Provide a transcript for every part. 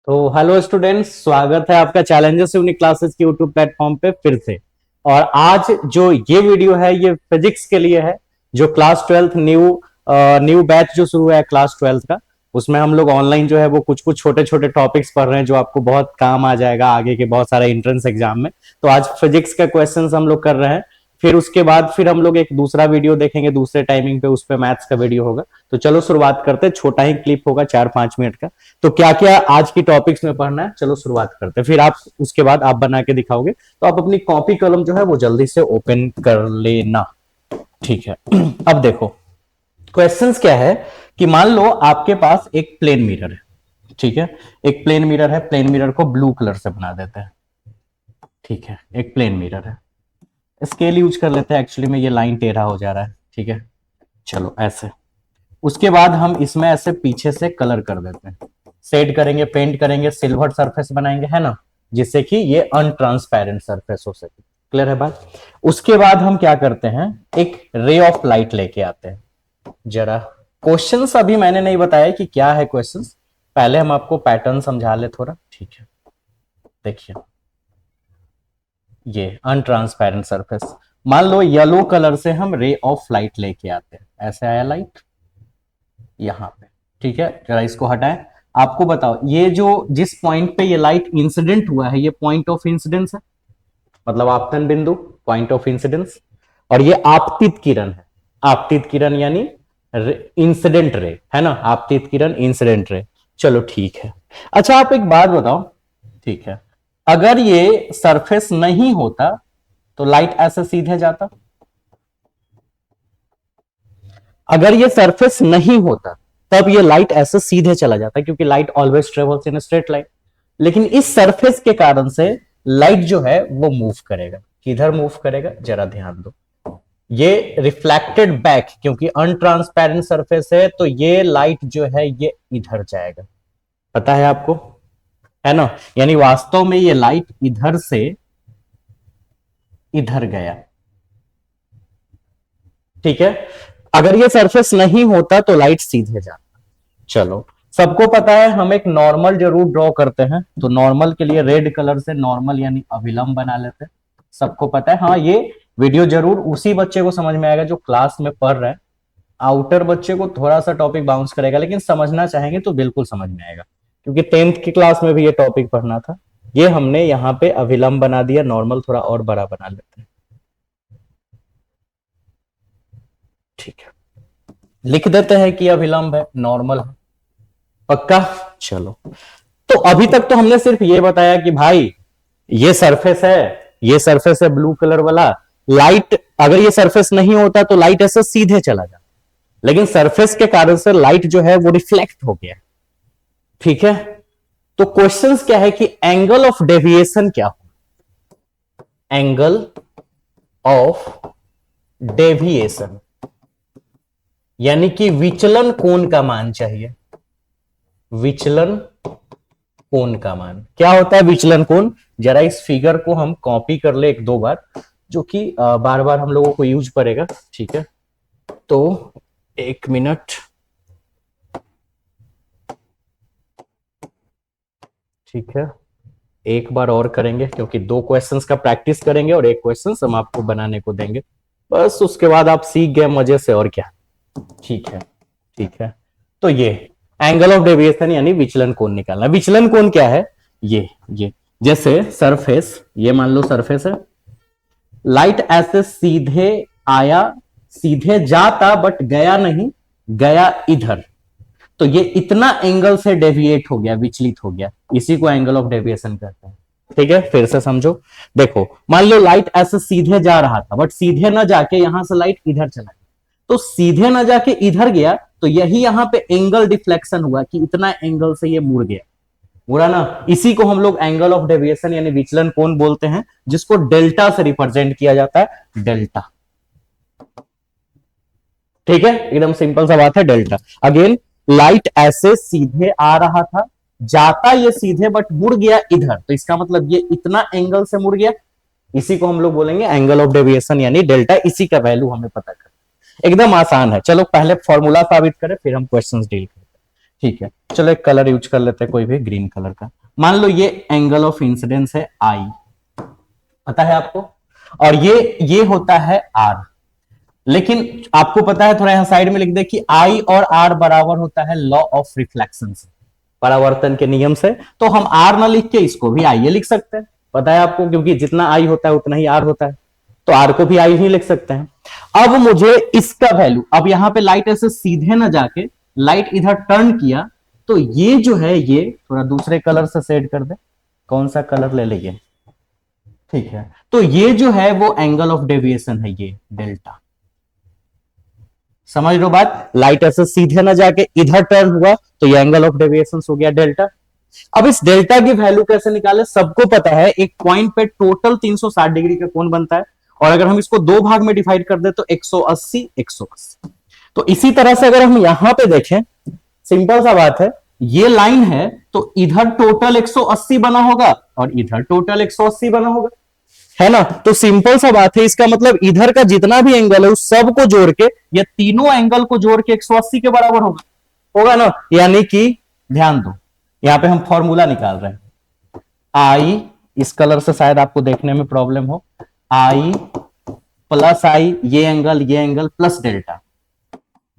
तो hello students, स्वागत है आपका चैलेंजेस यूनिक क्लासेस की यूट्यूब प्लेटफॉर्म पे फिर से। और आज जो ये वीडियो है ये फिजिक्स के लिए है। जो क्लास ट्वेल्थ न्यू बैच जो शुरू है क्लास ट्वेल्थ का, उसमें हम लोग ऑनलाइन जो है वो कुछ कुछ छोटे छोटे टॉपिक्स पढ़ रहे हैं जो आपको बहुत काम आ जाएगा आगे के बहुत सारे एंट्रेंस एग्जाम में। तो आज फिजिक्स का क्वेश्चंस हम लोग कर रहे हैं। फिर उसके बाद फिर हम लोग एक दूसरा वीडियो देखेंगे दूसरे टाइमिंग पे, उस पे मैथ्स का वीडियो होगा। तो चलो शुरुआत करते हैं, छोटा ही क्लिप होगा 4-5 मिनट का। तो क्या क्या आज की टॉपिक्स में पढ़ना है, चलो शुरुआत करते हैं। फिर आप उसके बाद आप बना के दिखाओगे, तो आप अपनी कॉपी कलम जो है वो जल्दी से ओपन कर लेना। ठीक है। अब देखो क्वेश्चंस क्या है कि मान लो आपके पास एक प्लेन मिरर है। ठीक है, एक प्लेन मिरर है। प्लेन मिरर को ब्लू कलर से बना देते हैं। ठीक है, एक प्लेन मिरर है। स्केल यूज कर लेते हैं, एक्चुअली में ये लाइन टेढ़ा हो जा रहा है। ठीक है, चलो ऐसे। उसके बाद हम इसमें ऐसे पीछे से कलर कर देते हैं, शेड करेंगे, पेंट करेंगे, सिल्वर सरफेस बनाएंगे, है ना, जिससे कि ये अनट्रांसपेरेंट सरफेस हो सके। क्लियर है बात। उसके बाद हम क्या करते हैं, एक रे ऑफ लाइट लेके आते हैं। जरा क्वेश्चंस अभी मैंने नहीं बताया कि क्या है क्वेश्चंस, पहले हम आपको पैटर्न समझा ले थोड़ा। ठीक है, देखिए ये अनट्रांसपेरेंट सरफेस। मान लो येलो कलर से हम रे ऑफ लाइट लेके आते हैं, ऐसे आया लाइट यहां पे। ठीक है, जरा इसको हटाएं। आपको बताओ, ये जो जिस पॉइंट पे ये लाइट इंसिडेंट हुआ है, ये पॉइंट ऑफ इंसिडेंस है, मतलब आपतन बिंदु, पॉइंट ऑफ इंसिडेंस। और ये आपतित किरण है। आपतित किरण यानी इंसिडेंट रे, है ना, आपतित किरण इंसिडेंट रे। चलो ठीक है। अच्छा आप एक बात बताओ, ठीक है, अगर ये सरफेस नहीं होता तो लाइट ऐसे सीधे जाता? अगर ये सरफेस नहीं होता तब ये लाइट ऐसे सीधे चला जाता, क्योंकि light always travels in straight line. लेकिन इस सरफेस के कारण से लाइट जो है वो मूव करेगा। किधर मूव करेगा, जरा ध्यान दो। ये रिफ्लेक्टेड बैक, क्योंकि अनट्रांसपेरेंट सरफेस है तो ये लाइट जो है ये इधर जाएगा। पता है आपको, है ना, यानी वास्तव में ये लाइट इधर से इधर गया। ठीक है, अगर ये सरफेस नहीं होता तो लाइट सीधे जाता। चलो, सबको पता है हम एक नॉर्मल जरूर ड्रॉ करते हैं, तो नॉर्मल के लिए रेड कलर से नॉर्मल यानी अभिलंब बना लेते हैं। सबको पता है। हाँ, ये वीडियो जरूर उसी बच्चे को समझ में आएगा जो क्लास में पढ़ रहा है। आउटर बच्चे को थोड़ा सा टॉपिक बाउंस करेगा, लेकिन समझना चाहेंगे तो बिल्कुल समझ में आएगा, क्योंकि 10th की क्लास में भी ये टॉपिक पढ़ना था। ये हमने यहाँ पे अभिलंब बना दिया, नॉर्मल थोड़ा और बड़ा बना लेते हैं। ठीक है, लिख देते हैं कि अभिलंब है, नॉर्मल है। पक्का। चलो, तो अभी तक तो हमने सिर्फ ये बताया कि भाई ये सरफेस है, ये सरफेस है ब्लू कलर वाला। लाइट, अगर ये सरफेस नहीं होता तो लाइट ऐसे सीधे चला जाता, लेकिन सरफेस के कारण से लाइट जो है वो रिफ्लेक्ट हो गया। ठीक है, तो क्वेश्चन क्या है कि एंगल ऑफ डेविएशन क्या हो। एंगल ऑफ डेविएशन यानी कि विचलन कोण का मान चाहिए। विचलन कोण का मान क्या होता है, विचलन कोण। जरा इस फिगर को हम कॉपी कर ले एक दो बार, जो कि बार बार हम लोगों को यूज पड़ेगा। ठीक है, तो एक मिनट। ठीक है, एक बार और करेंगे, क्योंकि दो क्वेश्चंस का प्रैक्टिस करेंगे और एक क्वेश्चन हम आपको बनाने को देंगे। बस उसके बाद आप सीख गए मजे से, और क्या। ठीक है, ठीक है। तो ये एंगल ऑफ डेविएशन यानी विचलन कोण निकालना। विचलन कोण क्या है, ये जैसे सरफेस, ये मान लो सरफेस है, लाइट ऐसे सीधे आया, सीधे जाता बट गया नहीं, गया इधर, तो ये इतना एंगल से डेविएट हो गया, विचलित हो गया, इसी को एंगल ऑफ डेविएशन कहते हैं। ठीक है, फिर से समझो। देखो, मान लो लाइट ऐसे सीधे जा रहा था बट सीधे ना जाके यहां से लाइट इधर चला गया, तो सीधे ना जाके इधर गया तो यही यहां पे एंगल डिफ्लेक्शन हुआ कि इतना एंगल से ये मुड़ गया। मुड़ा ना, इसी को हम लोग एंगल ऑफ डेविएशन यानी विचलन कोण बोलते हैं, जिसको डेल्टा से रिप्रेजेंट किया जाता है, डेल्टा। ठीक है, एकदम सिंपल सा बात है, डेल्टा। अगेन, लाइट ऐसे सीधे आ रहा था, जाता ये सीधे बट मुड़ गया इधर, तो इसका मतलब ये इतना एंगल से मुड़ गया, इसी को हम लोग बोलेंगे एंगल ऑफ डेविएशन यानी डेल्टा। इसी का वैल्यू हमें पता कर, एकदम आसान है। चलो पहले फॉर्मूला साबित करें, फिर हम क्वेश्चंस डील करें। ठीक है, चलो एक कलर यूज कर लेते हैं, कोई भी ग्रीन कलर का। मान लो ये एंगल ऑफ इंसिडेंस है आई, पता है आपको, और ये होता है आर। लेकिन आपको पता है, थोड़ा यहां साइड में लिख दे कि आई और आर बराबर होता है लॉ ऑफ रिफ्लेक्शन से, परावर्तन के नियम से। तो हम आर ना लिख के इसको भी आई लिख सकते हैं, पता है आपको, क्योंकि जितना आई होता है उतना ही आर होता है, तो आर को भी आई ही लिख सकते हैं। अब मुझे इसका वैल्यू, अब यहां पे लाइट ऐसे सीधे ना जाके लाइट इधर टर्न किया, तो ये जो है ये थोड़ा दूसरे कलर से शेड कर दे, कौन सा कलर ले लेंगे, ठीक है। तो ये जो है वो एंगल ऑफ डेविएशन है, ये डेल्टा। समझ लो बात, लाइट ऐसे सीधे ना जाके इधर टर्न हुआ तो ये एंगल ऑफ डेविएशन हो गया डेल्टा। अब इस डेल्टा की वैल्यू कैसे निकाले, सबको पता है एक पॉइंट पे टोटल 360 डिग्री का कोण बनता है, और अगर हम इसको दो भाग में डिवाइड कर दे तो 180 180। तो इसी तरह से अगर हम यहां पे देखें, सिंपल सा बात है, ये लाइन है तो इधर टोटल 180 बना होगा और इधर टोटल 180 बना होगा, है ना। तो सिंपल सा बात है, इसका मतलब इधर का जितना भी एंगल है उस सब को जोड़ के, या तीनों एंगल को जोड़ के 180 के बराबर होगा ना। यानी कि ध्यान दो, यहां पे हम फॉर्मूला निकाल रहे हैं, आई, इस कलर से शायद आपको देखने में प्रॉब्लम हो, आई प्लस आई, ये एंगल प्लस डेल्टा,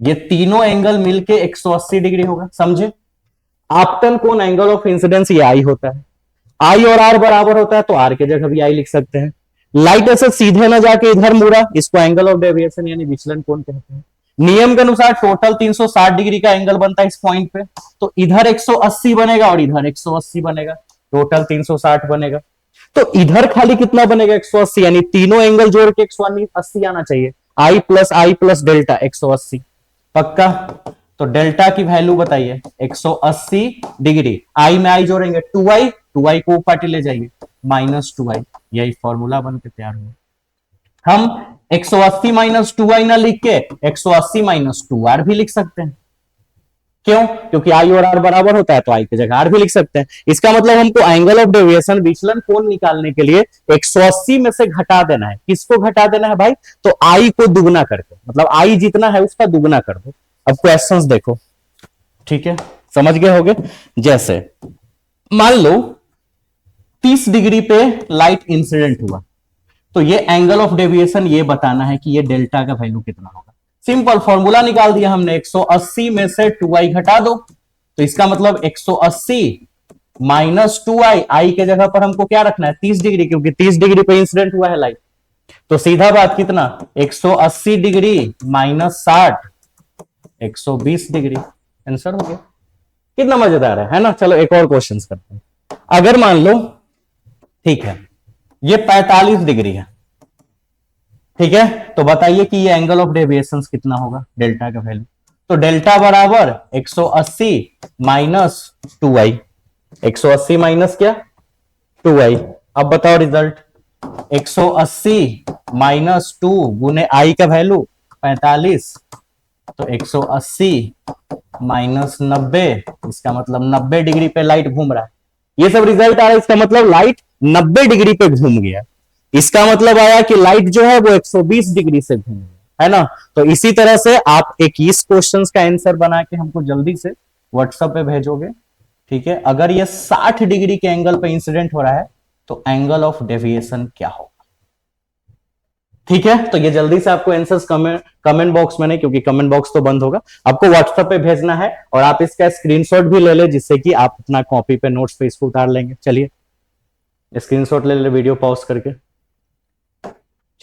ये तीनों एंगल मिलके 180 डिग्री होगा, समझे। आपतन कोण एंगल ऑफ इंसिडेंस ये आई होता है, आई और आर बराबर होता है तो आर के जगह भी आई लिख सकते हैं। लाइट ऐसे सीधे ना जाके इधर मुड़ा, इसको एंगल ऑफ डेविएशन यानी विचलन कोण कहते हैं। नियम के अनुसार टोटल 360 डिग्री का एंगल बनता है इस पॉइंट पे, तो इधर 180 बनेगा और इधर 180 बनेगा, टोटल 360 बनेगा। तो इधर खाली कितना बनेगा 180, यानी तीनों एंगल जोड़ के 180 आना चाहिए, आई प्लस डेल्टा 180, पक्का। तो डेल्टा की वैल्यू बताइए 180 डिग्री, आई में आई जोड़ेंगे 2i, 2i को ऊपर ले जाइए -2i, यही फॉर्मूला बन के तैयार हुआ। हम 180 -2i ना लिख के 180 -2r भी लिख सकते हैं, क्यों, क्योंकि आई और आर बराबर होता है तो आई की जगह आर भी लिख सकते हैं। इसका मतलब हमको एंगल ऑफ डेविएशन विचलन कोण निकालने के लिए 180 में से घटा देना है। किसको घटा देना है भाई, तो आई को दुगना करके, मतलब आई जितना है उसका दुगना कर दो। अब क्वेश्चंस देखो, ठीक है, समझ गए होगे। जैसे मान लो 30 डिग्री पे लाइट इंसिडेंट हुआ, तो ये एंगल ऑफ डेविएशन ये बताना है कि ये डेल्टा का वैल्यू कितना होगा। सिंपल फॉर्मूला निकाल दिया हमने, 180 में से 2i घटा दो, तो इसका मतलब 180 -2i, आई के जगह पर हमको क्या रखना है 30 डिग्री, क्योंकि 30 डिग्री पे इंसिडेंट हुआ है लाइट। तो सीधा बात कितना, 180 डिग्री -60, 120 डिग्री, आंसर हो गया। कितना मजेदार है ना। चलो एक और क्वेश्चन करते हैं। अगर मान लो, ठीक है, ये 45 डिग्री है, ठीक है, तो बताइए कि ये एंगल ऑफ डेविएशन कितना होगा, डेल्टा का वैल्यू। तो डेल्टा बराबर 180 -2i, 180 माइनस क्या 2i। अब बताओ रिजल्ट, 180 -2 गुने आई का वैल्यू 45, तो 180 -90, इसका मतलब 90 डिग्री पे लाइट घूम रहा है। ये सब रिजल्ट आ रहा है, इसका मतलब लाइट 90 डिग्री पे घूम गया। इसका मतलब आया कि लाइट जो है वो 120 डिग्री से घूम गया, है ना। तो इसी तरह से आप 21 क्वेश्चंस का आंसर बना के हमको जल्दी से व्हाट्सएप पे भेजोगे, ठीक है। अगर ये 60 डिग्री के एंगल पे इंसिडेंट हो रहा है तो एंगल ऑफ डेविएशन क्या होगा, ठीक है। तो ये जल्दी से आपको आंसर्स कमेंट बॉक्स में नहीं, क्योंकि कमेंट बॉक्स तो बंद होगा, आपको व्हाट्सएप पे भेजना है। और आप इसका स्क्रीनशॉट भी ले ले, जिससे कि आप अपना कॉपी पे नोट्स पे इसको उतार लेंगे। चलिए स्क्रीनशॉट ले ले वीडियो पॉज करके,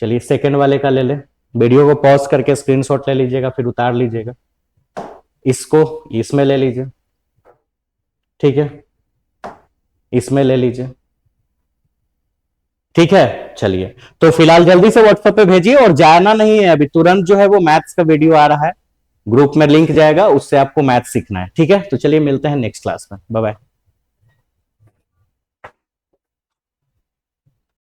चलिए सेकंड वाले का ले ले, वीडियो को पॉज करके स्क्रीनशॉट ले लीजिएगा, फिर उतार लीजिएगा, इसको इसमें ले लीजिए, ठीक है, इसमें ले लीजिए, ठीक है। चलिए तो फिलहाल जल्दी से व्हाट्सएप पे भेजिए, और जाना नहीं है अभी, तुरंत जो है वो मैथ्स का वीडियो आ रहा है, ग्रुप में लिंक जाएगा, उससे आपको मैथ्स सीखना है, ठीक है। तो चलिए मिलते हैं नेक्स्ट क्लास में, बाय बाय।